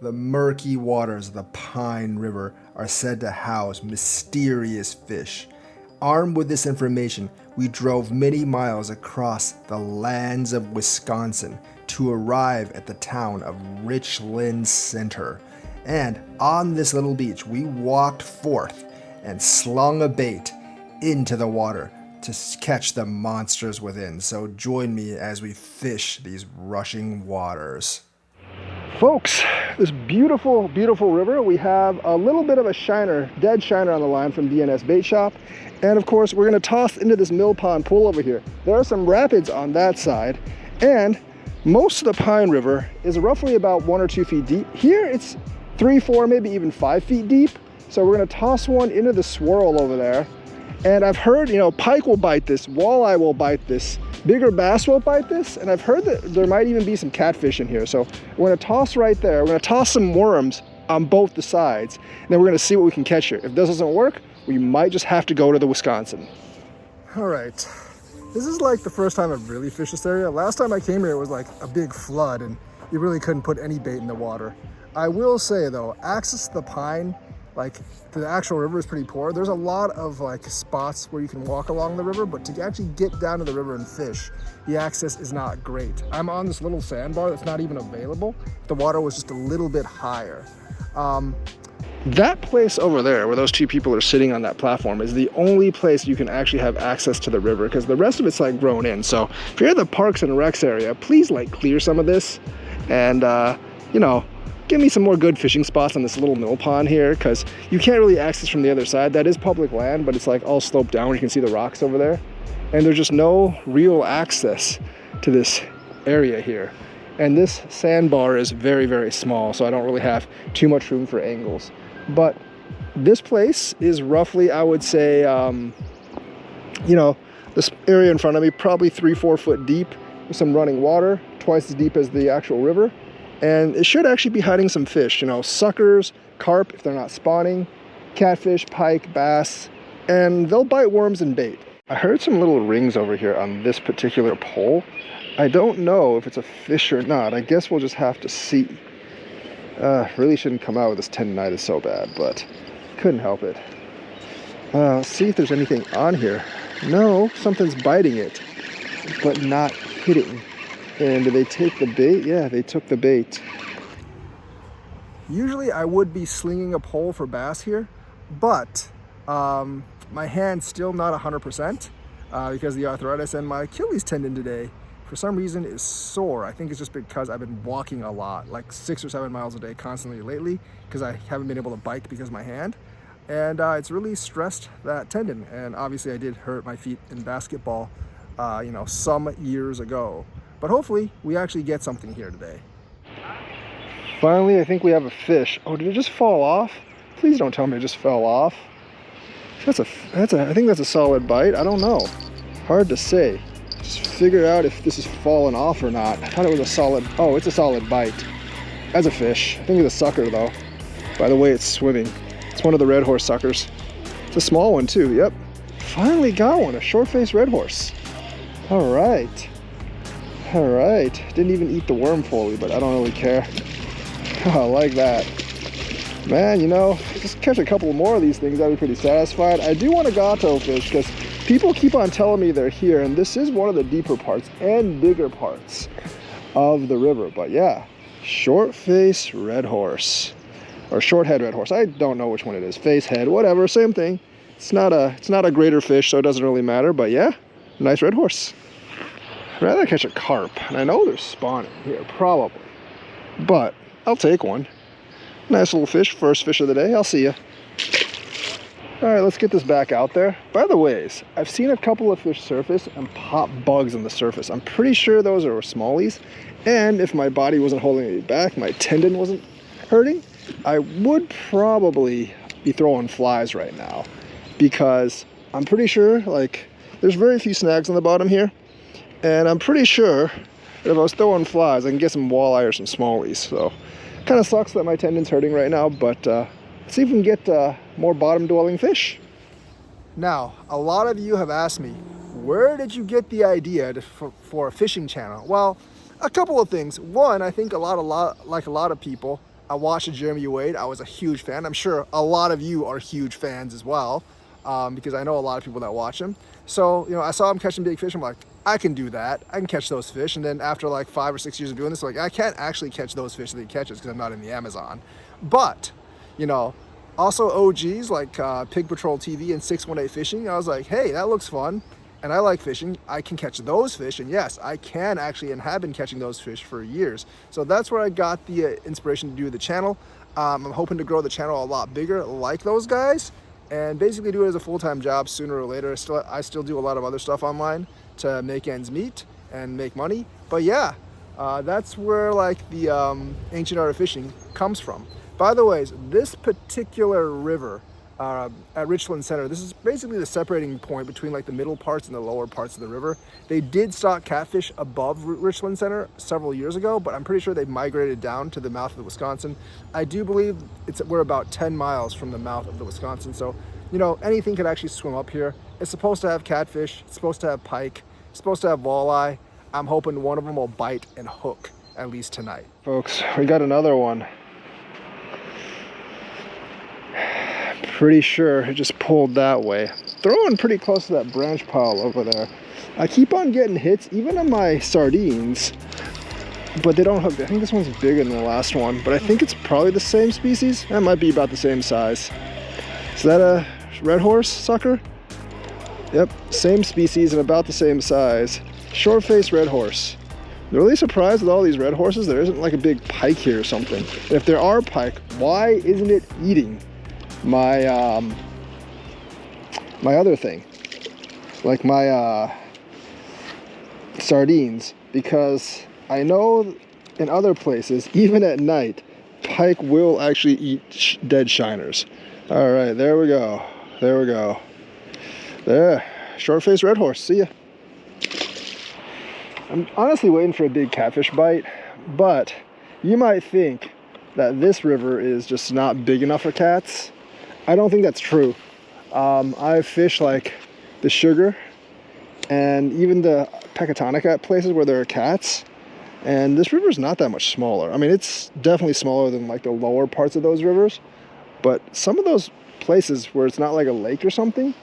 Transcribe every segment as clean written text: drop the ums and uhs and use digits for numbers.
The murky waters of the Pine River are said to house mysterious fish. Armed with this information, we drove many miles across the lands of Wisconsin to arrive at the town of Richland Center. And on this little beach, we walked forth and slung a bait into the water to catch the monsters within. So join me as we fish these rushing waters. Folks, this beautiful, beautiful river, we have a little bit of a shiner, dead shiner on the line from DNS Bait Shop. And of course, we're gonna toss into this Millpond pool over here. There are some rapids on that side, and most of the Pine River is roughly about 1 or 2 feet deep. Here it's 3, 4, maybe even 5 feet deep. So we're gonna toss one into the swirl over there. And I've heard, pike will bite this, walleye will bite this, bigger bass will bite this, and I've heard that there might even be some catfish in here. So we're gonna toss right there. We're gonna toss some worms on both the sides, and then we're gonna see what we can catch here. If this doesn't work, we might just have to go to the Wisconsin. All right, this is like the first time I've really fished this area. Last time I came here, it was like a big flood, and you really couldn't put any bait in the water. I will say though, access to the Pine, like the actual river, is pretty poor. There's a lot of like spots where you can walk along the river, but to actually get down to the river and fish, the access is not great. I'm on this little sandbar that's not even available. The water was just a little bit higher. That place over there where those two people are sitting on that platform is the only place you can actually have access to the river, because the rest of it's like grown in. So if you're at the Parks and Recs area, please like clear some of this and give me some more good fishing spots on this little mill pond here, because you can't really access from the other side. That is public land, but it's like all sloped down where you can see the rocks over there. And there's just no real access to this area here. And this sandbar is very, very small, so I don't really have too much room for angles. But this place is roughly, I would say, this area in front of me, probably 3, 4 foot deep with some running water, twice as deep as the actual river. And it should actually be hiding some fish, suckers, carp if they're not spawning, catfish, pike, bass, and they'll bite worms and bait. I heard some little rings over here on this particular pole. I don't know if it's a fish or not. I guess we'll just have to see. Really shouldn't come out with this tendonitis so bad, but couldn't help it. Let's see if there's anything on here. No, something's biting it, but not hitting. And did they take the bait? Yeah, they took the bait. Usually I would be slinging a pole for bass here, but my hand's still not 100% because the arthritis, and my Achilles tendon today, for some reason, is sore. I think it's just because I've been walking a lot, like 6 or 7 miles a day constantly lately, because I haven't been able to bike because of my hand. And it's really stressed that tendon. And obviously I did hurt my feet in basketball, some years ago. But hopefully we actually get something here today. Finally, I think we have a fish. Oh, did it just fall off? Please don't tell me it just fell off. I think that's a solid bite. I don't know. Hard to say. Just figure out if this is falling off or not. I thought it was a solid, oh, it's a solid bite. That's a fish. I think it's a sucker though. By the way it's swimming. It's one of the red horse suckers. It's a small one too, yep. Finally got one, a short-faced red horse. All right. All right, didn't even eat the worm fully, but I don't really care. I like that. Man, just catch a couple more of these things, I'd be pretty satisfied. I do want a gato fish because people keep on telling me they're here, and this is one of the deeper parts and bigger parts of the river. But yeah, short-faced red horse, or short-head red horse. I don't know which one it is, face, head, whatever, same thing. It's not a greater fish, so it doesn't really matter, but yeah, nice red horse. I'd rather catch a carp, and I know they're spawning here, probably, but I'll take one. Nice little fish, first fish of the day. I'll see ya. All right, let's get this back out there. By the ways, I've seen a couple of fish surface and pop bugs on the surface. I'm pretty sure those are smallies, and if my body wasn't holding me back, my tendon wasn't hurting, I would probably be throwing flies right now, because I'm pretty sure, there's very few snags on the bottom here. And I'm pretty sure that if I was throwing flies, I can get some walleye or some smallies. So kind of sucks that my tendon's hurting right now, but let's see if we can get more bottom-dwelling fish. Now, a lot of you have asked me, where did you get the idea for a fishing channel? Well, a couple of things. One, I think a lot of people, I watched Jeremy Wade. I was a huge fan. I'm sure a lot of you are huge fans as well, because I know a lot of people that watch him. So, you know, I saw him catching big fish. I'm like, I can do that. I can catch those fish. And then after like 5 or 6 years of doing this, like, I can't actually catch those fish that he catches because I'm not in the Amazon. But, you know, also OGs like Pig Patrol TV and 618 Fishing, I was like, hey, that looks fun. And I like fishing. I can catch those fish. And yes, I can actually and have been catching those fish for years. So that's where I got the inspiration to do the channel. I'm hoping to grow the channel a lot bigger like those guys and basically do it as a full-time job sooner or later. I still do a lot of other stuff online to make ends meet and make money. But yeah, that's where like the ancient art of fishing comes from. By the way, this particular river at Richland Center, this is basically the separating point between like the middle parts and the lower parts of the river. They did stock catfish above Richland Center several years ago, but I'm pretty sure they've migrated down to the mouth of the Wisconsin. I do believe we're about 10 miles from the mouth of the Wisconsin, so you know, anything could actually swim up here. It's supposed to have catfish, it's supposed to have pike, it's supposed to have walleye. I'm hoping one of them will bite and hook at least tonight. Folks, we got another one. Pretty sure it just pulled that way. Throwing pretty close to that branch pile over there. I keep on getting hits, even on my sardines, but they don't hook. I think this one's bigger than the last one, but I think it's probably the same species. That might be about the same size. Is that a red horse sucker? Yep, same species and about the same size. Short-faced red horse. I'm really surprised with all these red horses there isn't like a big pike here or something. And if there are pike, why isn't it eating my my other thing, like my sardines? Because I know in other places, even at night, pike will actually eat dead shiners. All right, there we go. There we go. There, short-faced red horse. See ya. I'm honestly waiting for a big catfish bite, but you might think that this river is just not big enough for cats. I don't think that's true. I've fished like the Sugar and even the Pecatonic at places where there are cats, and this river is not that much smaller. I mean, it's definitely smaller than like the lower parts of those rivers, but some of those places where it's not like a lake or something,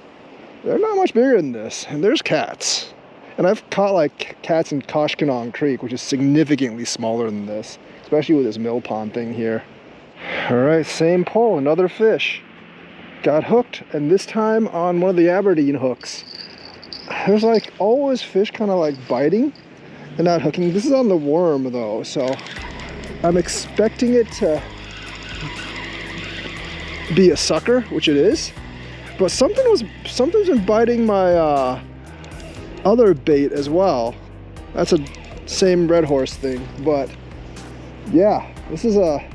they're not much bigger than this, and there's cats. And I've caught like cats in Koshkonong Creek, which is significantly smaller than this, especially with this Millpond thing here. All right, same pole, another fish. Got hooked, and this time on one of the Aberdeen hooks. There's like always fish kind of like biting and not hooking. This is on the worm though, so I'm expecting it to be a sucker, which it is. But something's been biting my other bait as well. That's a same red horse thing, but yeah, this is a.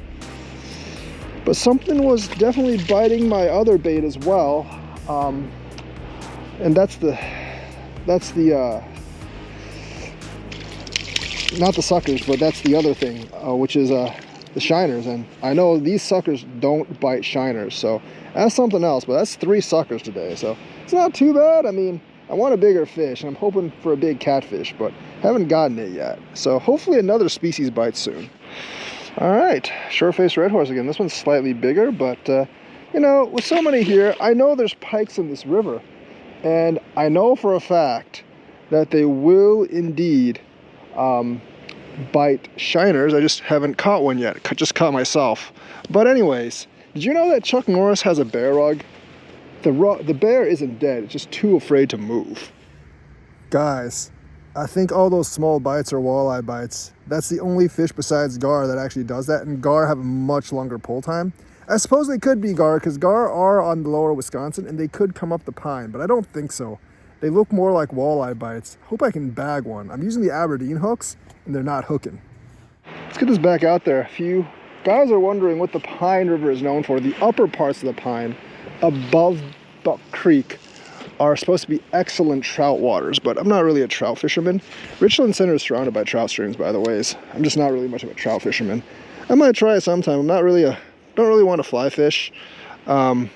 But something was definitely biting my other bait as well, and that's the not the suckers, but that's the other thing, which is the shiners. And I know these suckers don't bite shiners, so that's something else. But that's 3 suckers today, so it's not too bad. I mean, I want a bigger fish, and I'm hoping for a big catfish, but haven't gotten it yet. So hopefully another species bites soon. All right, short-faced red horse again. This one's slightly bigger, but you know, with so many here, I know there's pikes in this river, and I know for a fact that they will indeed bite shiners. I just haven't caught one yet. Just caught myself. But anyways, did you know that Chuck Norris has a bear rug? The bear isn't dead. It's just too afraid to move. Guys, I think all those small bites are walleye bites. That's the only fish besides gar that actually does that, and gar have a much longer pull time. I suppose they could be gar, because gar are on the lower Wisconsin, and they could come up the pine, but I don't think so. They look more like walleye bites. Hope I can bag one. I'm using the Aberdeen hooks, and they're not hooking. Let's get this back out there. If you guys are wondering what the Pine River is known for, the upper parts of the Pine, above Buck Creek, are supposed to be excellent trout waters, but I'm not really a trout fisherman. Richland Center is surrounded by trout streams, by the ways. I'm just not really much of a trout fisherman. I might try it sometime. I'm not really don't really want to fly fish. But,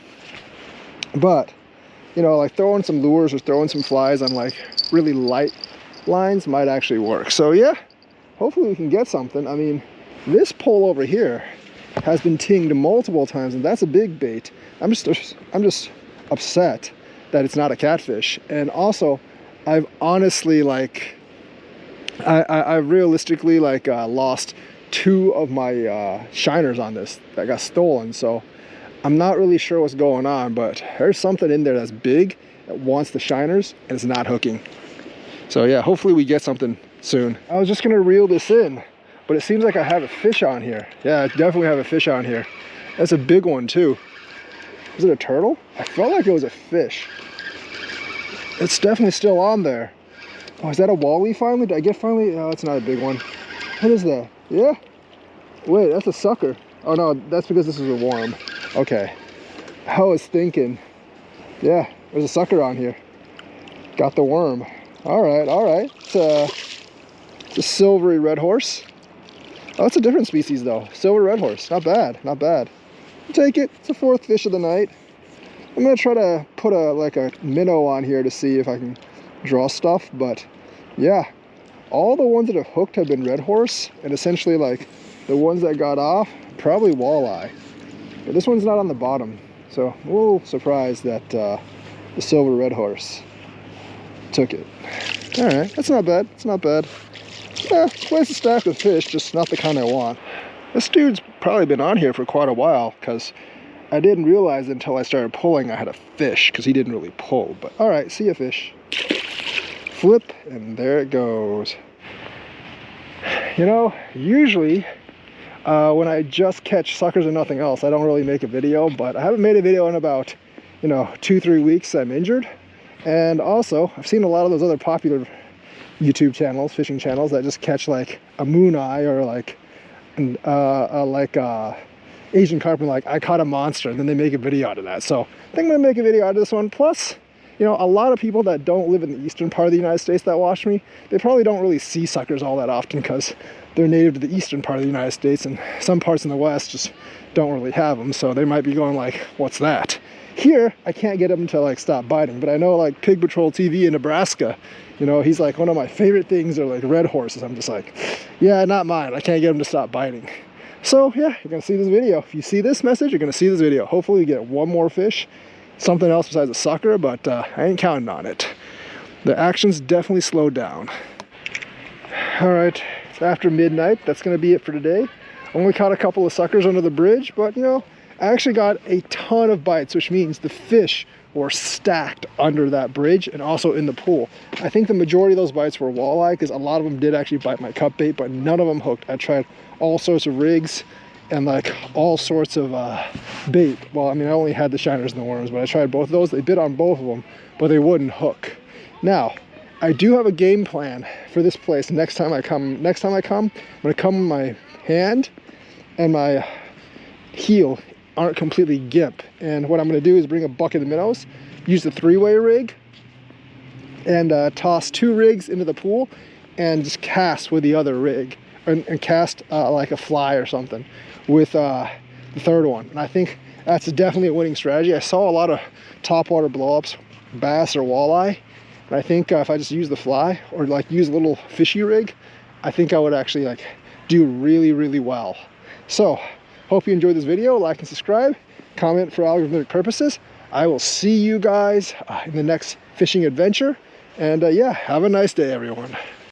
you know, like throwing some lures or throwing some flies on like really light lines might actually work. So yeah, hopefully we can get something. I mean, this pole over here has been tinged multiple times, and that's a big bait. I'm just upset that it's not a catfish. And also, I've honestly I realistically lost 2 of my shiners on this that got stolen. So I'm not really sure what's going on, but there's something in there that's big that wants the shiners and it's not hooking. So yeah, hopefully we get something soon. I was just gonna reel this in, but it seems like I have a fish on here. Yeah, I definitely have a fish on here. That's a big one too. Is it a turtle? I felt like it was a fish. It's definitely still on there. Oh, is that a walleye finally? Did I get finally? Oh, it's not a big one. What is that? Yeah? Wait, that's a sucker. Oh no, that's because this is a worm. Okay. I was thinking, yeah, there's a sucker on here. Got the worm. All right. It's a silvery red horse. Oh, it's a different species though. Silver red horse. Not bad, not bad. I'll take it. It's the 4th fish of the night. I'm gonna try to put a minnow on here to see if I can draw stuff, but yeah, all the ones that have hooked have been red horse, and essentially the ones that got off, probably walleye. But this one's not on the bottom, so I'm a little surprised that the silver red horse took it. All right, that's not bad. It's not bad. Yeah, place is stacked with fish, just not the kind I want. This dude's probably been on here for quite a while, because I didn't realize until I started pulling I had a fish, because he didn't really pull. But all right, see ya, fish. Flip, and there it goes. You know, usually when I just catch suckers and nothing else, I don't really make a video, but I haven't made a video in about, 2-3 weeks. I'm injured. And also, I've seen a lot of those other popular YouTube channels, fishing channels, that just catch like a moon eye or Asian carp, and I caught a monster, and then they make a video out of that. So I think I'm gonna make a video out of this one. Plus, a lot of people that don't live in the eastern part of the United States that watch me, they probably don't really see suckers all that often because they're native to the eastern part of the United States, and some parts in the west just don't really have them. So they might be going like, what's that? Here, I can't get them to stop biting, but I know Pig Patrol TV in Nebraska, he's one of my favorite things are red horses. I'm just yeah, not mine. I can't get them to stop biting. So yeah, you're gonna see this video. If you see this message, you're gonna see this video. Hopefully we get one more fish, something else besides a sucker, but I ain't counting on it. The action's definitely slowed down. All right, it's after midnight. That's gonna be it for today. Only caught a couple of suckers under the bridge, but I actually got a ton of bites, which means the fish were stacked under that bridge and also in the pool. I think the majority of those bites were walleye, because a lot of them did actually bite my cup bait, but none of them hooked. I tried all sorts of rigs and all sorts of bait. Well, I mean, I only had the shiners and the worms, but I tried both of those. They bit on both of them, but they wouldn't hook. Now, I do have a game plan for this place. Next time I come, I'm gonna come with my hand and my heel aren't completely gimp, and what I'm going to do is bring a bucket of minnows, use the 3-way rig, and toss 2 rigs into the pool and just cast with the other rig, and cast like a fly or something with the 3rd one. And I think that's definitely a winning strategy. I saw a lot of topwater blowups, bass or walleye, and I think if I just use the fly or use a little fishy rig, I think I would actually do really, really well. So hope you enjoyed this video. Like and subscribe, comment for algorithmic purposes. I will see you guys in the next fishing adventure. And yeah, have a nice day, everyone.